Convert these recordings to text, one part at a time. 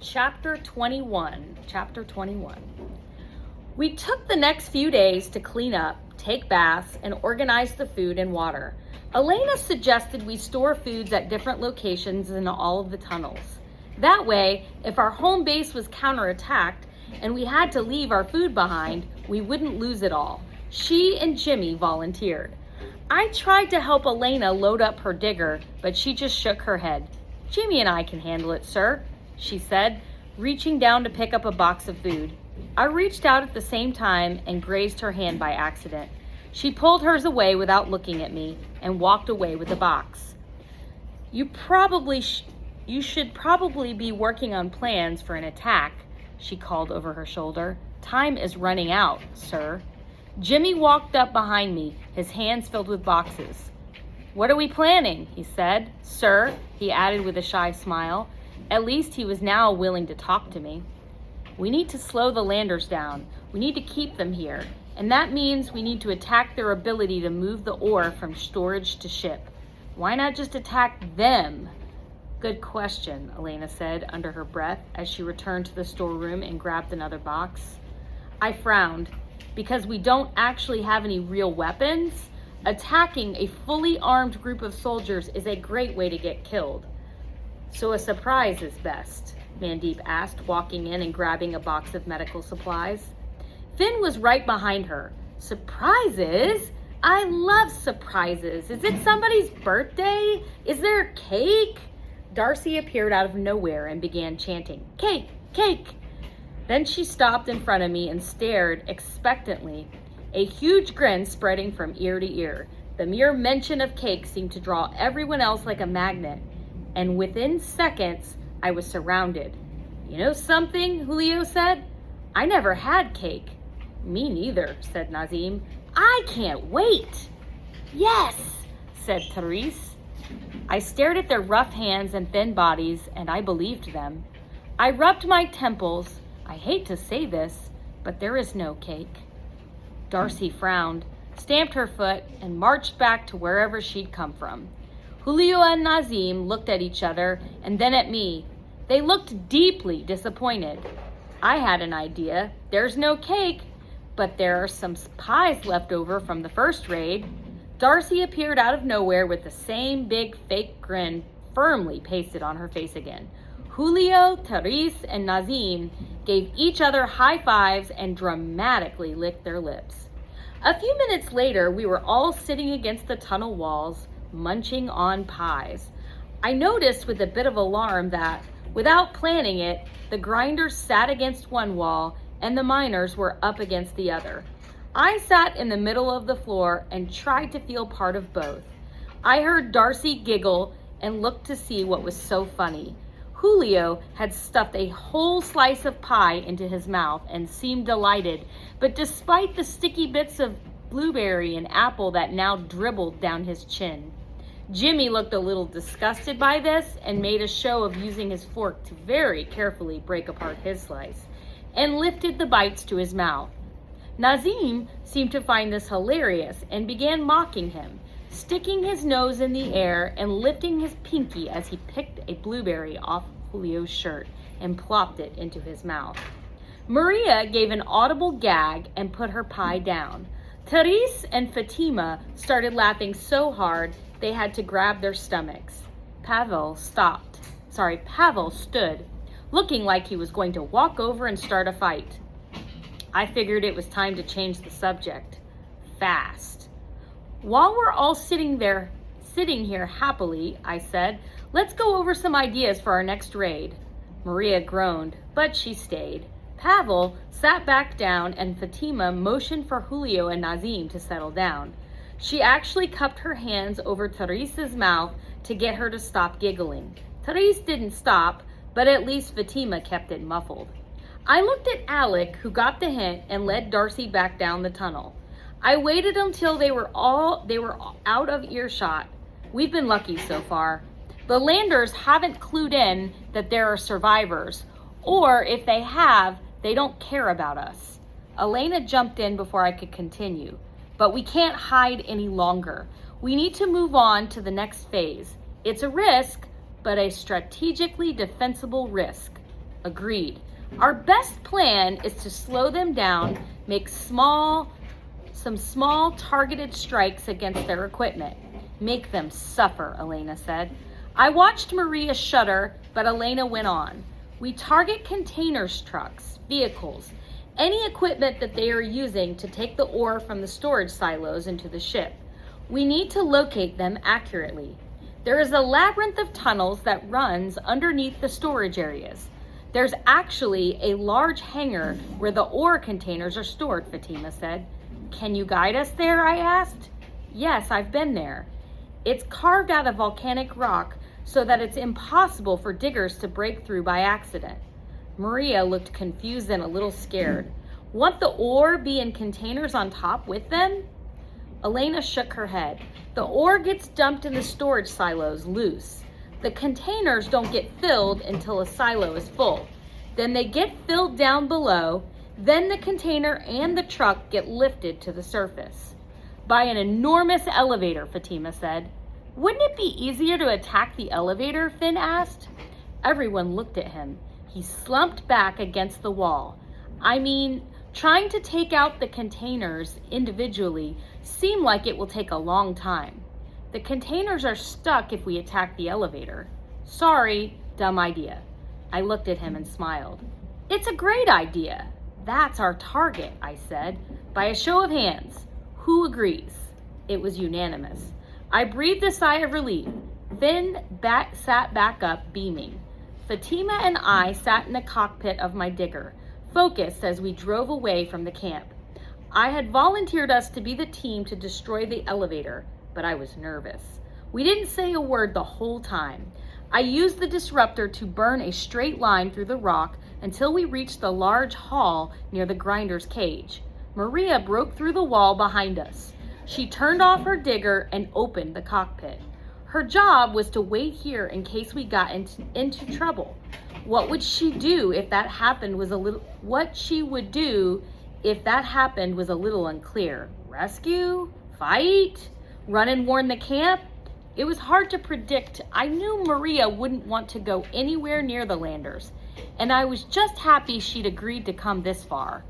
Chapter 21. We took the next few days to clean up, take baths, and organize the food and water. Elena suggested we store foods at different locations in all of the tunnels. That way, if our home base was counterattacked and we had to leave our food behind, we wouldn't lose it all. She and Jimmy volunteered. I tried to help Elena load up her digger, but she just shook her head. "Jimmy and I can handle it, sir," she said, reaching down to pick up a box of food. I reached out at the same time and grazed her hand by accident. She pulled hers away without looking at me and walked away with the box. You should probably be working on plans for an attack," she called over her shoulder. "Time is running out, sir." Jimmy walked up behind me, his hands filled with boxes. "What are we planning?" he said. "Sir," he added with a shy smile. At least he was now willing to talk to me. "We need to slow the landers down. We need to keep them here. And that means we need to attack their ability to move the ore from storage to ship. Why not just attack them?" "Good question," Elena said under her breath as she returned to the storeroom and grabbed another box. I frowned. Because we don't actually have any real weapons, attacking a fully armed group of soldiers is a great way to get killed. "So a surprise is best?" Mandeep asked, walking in and grabbing a box of medical supplies. Finn was right behind her. "Surprises? I love surprises. Is it somebody's birthday? Is there a cake?" Darcy appeared out of nowhere and began chanting, "Cake! Cake!" Then she stopped in front of me and stared expectantly, a huge grin spreading from ear to ear. The mere mention of cake seemed to draw everyone else like a magnet, and within seconds, I was surrounded. "You know something?" Julio said. "I never had cake." "Me neither," said Nazim. "I can't wait." "Yes," said Therese. I stared at their rough hands and thin bodies, and I believed them. I rubbed my temples. I hate to say this, but there is no cake. Darcy frowned, stamped her foot, and marched back to wherever she'd come from. Julio and Nazim looked at each other and then at me. They looked deeply disappointed. I had an idea. There's no cake, but there are some pies left over from the first raid. Darcy appeared out of nowhere with the same big fake grin firmly pasted on her face again. Julio, Therese, and Nazim gave each other high fives and dramatically licked their lips. A few minutes later, we were all sitting against the tunnel walls, munching on pies. I noticed with a bit of alarm that, without planning it, the grinders sat against one wall and the miners were up against the other. I sat in the middle of the floor and tried to feel part of both. I heard Darcy giggle and looked to see what was so funny. Julio had stuffed a whole slice of pie into his mouth and seemed delighted, but despite the sticky bits of blueberry and apple that now dribbled down his chin. Jimmy looked a little disgusted by this and made a show of using his fork to very carefully break apart his slice, and lifted the bites to his mouth. Nazim seemed to find this hilarious and began mocking him, sticking his nose in the air and lifting his pinky as he picked a blueberry off Julio's shirt and plopped it into his mouth. Maria gave an audible gag and put her pie down. Therese and Fatima started laughing so hard they had to grab their stomachs. Pavel stood, looking like he was going to walk over and start a fight. I figured it was time to change the subject. Fast. "While we're all sitting here happily," I said, "let's go over some ideas for our next raid." Maria groaned, but she stayed. Pavel sat back down and Fatima motioned for Julio and Nazim to settle down. She actually cupped her hands over Therese's mouth to get her to stop giggling. Therese didn't stop, but at least Fatima kept it muffled. I looked at Alec, who got the hint and led Darcy back down the tunnel. I waited until they were out of earshot. We've been lucky so far. The landers haven't clued in that there are survivors, or if they have, they don't care about us. Elena jumped in before I could continue. But we can't hide any longer. We need to move on to the next phase. It's a risk, but a strategically defensible risk. Agreed. Our best plan is to slow them down, make some small targeted strikes against their equipment. Make them suffer, Elena said. I watched Maria shudder, but Elena went on. We target containers, trucks, vehicles, any equipment that they are using to take the ore from the storage silos into the ship. We need to locate them accurately. There is a labyrinth of tunnels that runs underneath the storage areas. There's actually a large hangar where the ore containers are stored, Fatima said. Can you guide us there? I asked. Yes, I've been there. It's carved out of volcanic rock so that it's impossible for diggers to break through by accident. Maria looked confused and a little scared. Won't the ore be in containers on top with them? Elena shook her head. The ore gets dumped in the storage silos loose. The containers don't get filled until a silo is full. Then they get filled down below. Then the container and the truck get lifted to the surface. By an enormous elevator, Fatima said. Wouldn't it be easier to attack the elevator? Finn asked. Everyone looked at him. He slumped back against the wall. I mean, trying to take out the containers individually seem like it will take a long time. The containers are stuck if we attack the elevator. Sorry, dumb idea. I looked at him and smiled. It's a great idea. That's our target, I said. By a show of hands, who agrees? It was unanimous. I breathed a sigh of relief. Finn sat back up, beaming. Fatima and I sat in the cockpit of my digger, focused as we drove away from the camp. I had volunteered us to be the team to destroy the elevator, but I was nervous. We didn't say a word the whole time. I used the disruptor to burn a straight line through the rock until we reached the large hall near the grinder's cage. Maria broke through the wall behind us. She turned off her digger and opened the cockpit. Her job was to wait here in case we got into trouble. What she would do if that happened was a little unclear. Rescue? Fight? Run and warn the camp? It was hard to predict. I knew Maria wouldn't want to go anywhere near the landers, and I was just happy she'd agreed to come this far.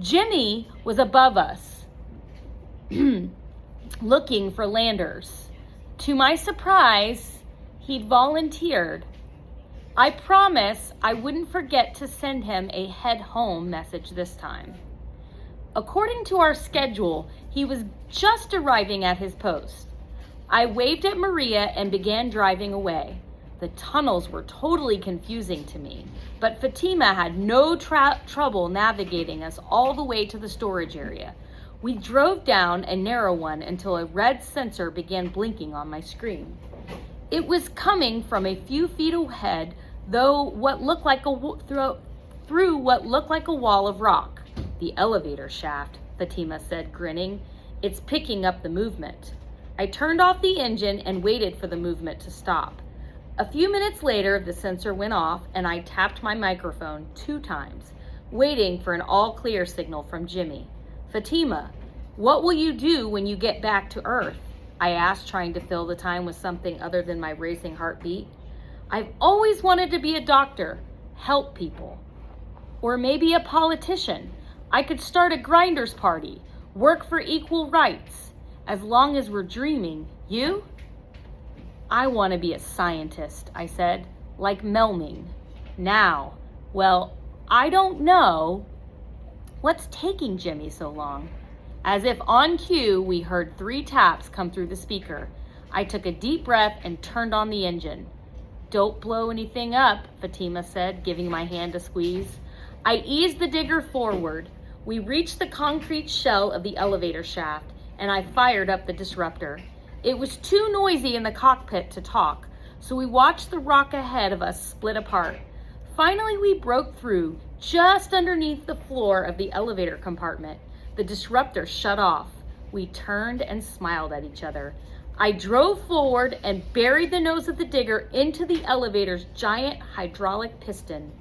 Jimmy was above us, looking for landers. To my surprise, he'd volunteered. I promise I wouldn't forget to send him a head home message this time. According to our schedule, he was just arriving at his post. I waved at Maria and began driving away. The tunnels were totally confusing to me, but Fatima had no trouble navigating us all the way to the storage area. We drove down a narrow one until a red sensor began blinking on my screen. It was coming from a few feet ahead, through what looked like a wall of rock. The elevator shaft, Fatima said, grinning. It's picking up the movement. I turned off the engine and waited for the movement to stop. A few minutes later, the sensor went off and I tapped my microphone 2 times, waiting for an all-clear signal from Jimmy. Fatima, what will you do when you get back to Earth? I asked, trying to fill the time with something other than my racing heartbeat. I've always wanted to be a doctor, help people. Or maybe a politician. I could start a grinders party, work for equal rights. As long as we're dreaming. You? I want to be a scientist, I said, like Melming. Now, well, I don't know. What's taking Jimmy so long? As if on cue, we heard 3 taps come through the speaker. I took a deep breath and turned on the engine. Don't blow anything up, Fatima said, giving my hand a squeeze. I eased the digger forward. We reached the concrete shell of the elevator shaft, and I fired up the disruptor. It was too noisy in the cockpit to talk, so we watched the rock ahead of us split apart. Finally, we broke through just underneath the floor of the elevator compartment. The disruptor shut off. We turned and smiled at each other. I drove forward and buried the nose of the digger into the elevator's giant hydraulic piston.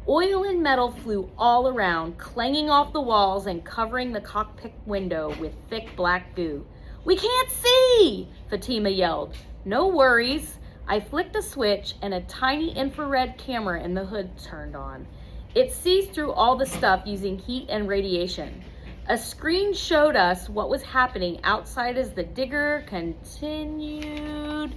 Oil and metal flew all around, clanging off the walls and covering the cockpit window with thick black goo. We can't see, Fatima yelled. No worries. I flicked a switch and a tiny infrared camera in the hood turned on. It sees through all the stuff using heat and radiation. A screen showed us what was happening outside as the digger continued